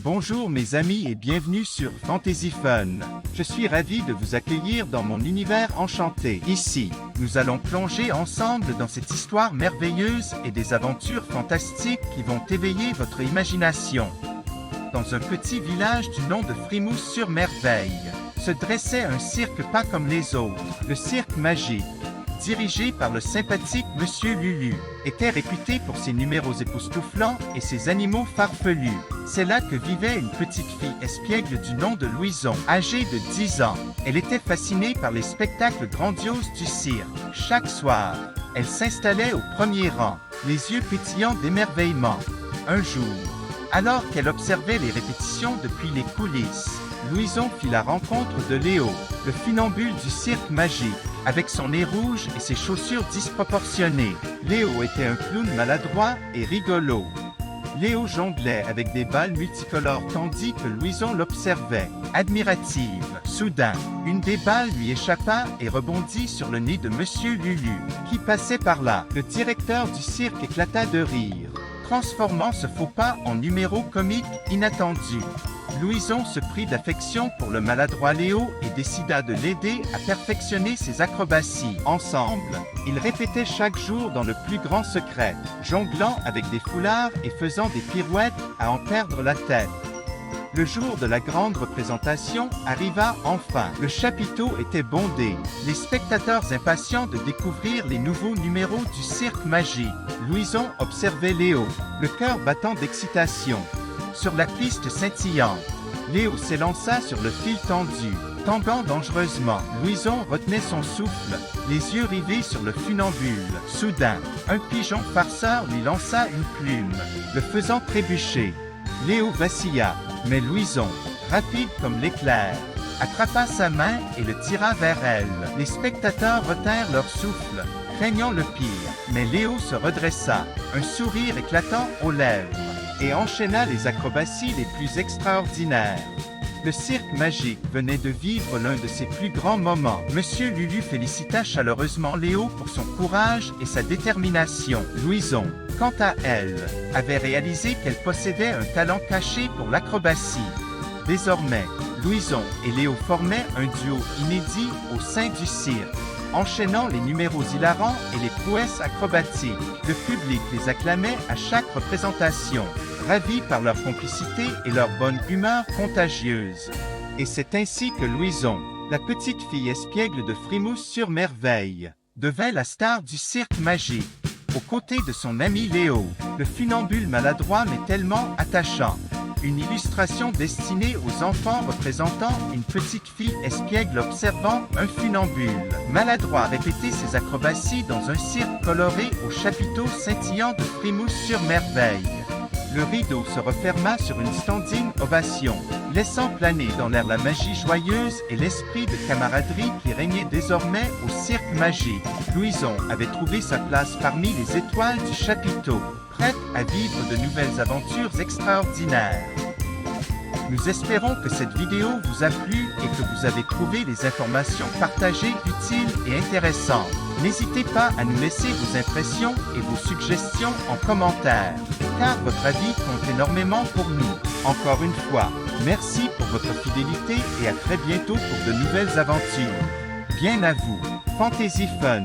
Bonjour mes amis et bienvenue sur Fantasy Fun. Je suis ravi de vous accueillir dans mon univers enchanté. Ici, nous allons plonger ensemble dans cette histoire merveilleuse et des aventures fantastiques qui vont éveiller votre imagination. Dans un petit village du nom de Frimousse-sur-Merveille, se dressait un cirque pas comme les autres, le cirque magique. Dirigé par le sympathique Monsieur Lulu, était réputé pour ses numéros époustouflants et ses animaux farfelus. C'est là que vivait une petite fille espiègle du nom de Louison, âgée de 10 ans. Elle était fascinée par les spectacles grandioses du cirque. Chaque soir, elle s'installait au premier rang, les yeux pétillants d'émerveillement. Un jour, alors qu'elle observait les répétitions depuis les coulisses, Louison fit la rencontre de Léo, le funambule du cirque magique. Avec son nez rouge et ses chaussures disproportionnées, Léo était un clown maladroit et rigolo. Léo jonglait avec des balles multicolores tandis que Louison l'observait, admirative. Soudain, une des balles lui échappa et rebondit sur le nez de Monsieur Lulu, qui passait par là. Le directeur du cirque éclata de rire, transformant ce faux pas en numéro comique inattendu. Louison se prit d'affection pour le maladroit Léo et décida de l'aider à perfectionner ses acrobaties. Ensemble, ils répétaient chaque jour dans le plus grand secret, jonglant avec des foulards et faisant des pirouettes à en perdre la tête. Le jour de la grande représentation arriva enfin. Le chapiteau était bondé, les spectateurs impatients de découvrir les nouveaux numéros du cirque magique. Louison observait Léo, le cœur battant d'excitation. Sur la piste scintillante, Léo s'élança sur le fil tendu, tanguant dangereusement. Louison retenait son souffle, les yeux rivés sur le funambule. Soudain, un pigeon farceur lui lança une plume, le faisant trébucher. Léo vacilla, mais Louison, rapide comme l'éclair, attrapa sa main et le tira vers elle. Les spectateurs retinrent leur souffle, craignant le pire, mais Léo se redressa, un sourire éclatant aux lèvres, et enchaîna les acrobaties les plus extraordinaires. Le cirque magique venait de vivre l'un de ses plus grands moments. Monsieur Lulu félicita chaleureusement Léo pour son courage et sa détermination. Louison, quant à elle, avait réalisé qu'elle possédait un talent caché pour l'acrobatie. Désormais, Louison et Léo formaient un duo inédit au sein du cirque, enchaînant les numéros hilarants et les prouesses acrobatiques. Le public les acclamait à chaque représentation, ravis par leur complicité et leur bonne humeur contagieuse. Et c'est ainsi que Louison, la petite fille espiègle de Frimousse-sur-Merveille, devint la star du cirque magique, aux côtés de son ami Léo, le funambule maladroit mais tellement attachant. Une illustration destinée aux enfants représentant une petite fille espiègle observant un funambule maladroit répéter ses acrobaties dans un cirque coloré au chapiteau scintillant de Frimousse-sur-Merveille. Le rideau se referma sur une standing ovation, laissant planer dans l'air la magie joyeuse et l'esprit de camaraderie qui régnait désormais au cirque magique. Louison avait trouvé sa place parmi les étoiles du chapiteau, prête à vivre de nouvelles aventures extraordinaires. Nous espérons que cette vidéo vous a plu et que vous avez trouvé les informations partagées utiles et intéressantes. N'hésitez pas à nous laisser vos impressions et vos suggestions en commentaire, car votre avis compte énormément pour nous. Encore une fois, merci pour votre fidélité et à très bientôt pour de nouvelles aventures. Bien à vous, Fantasy Fun!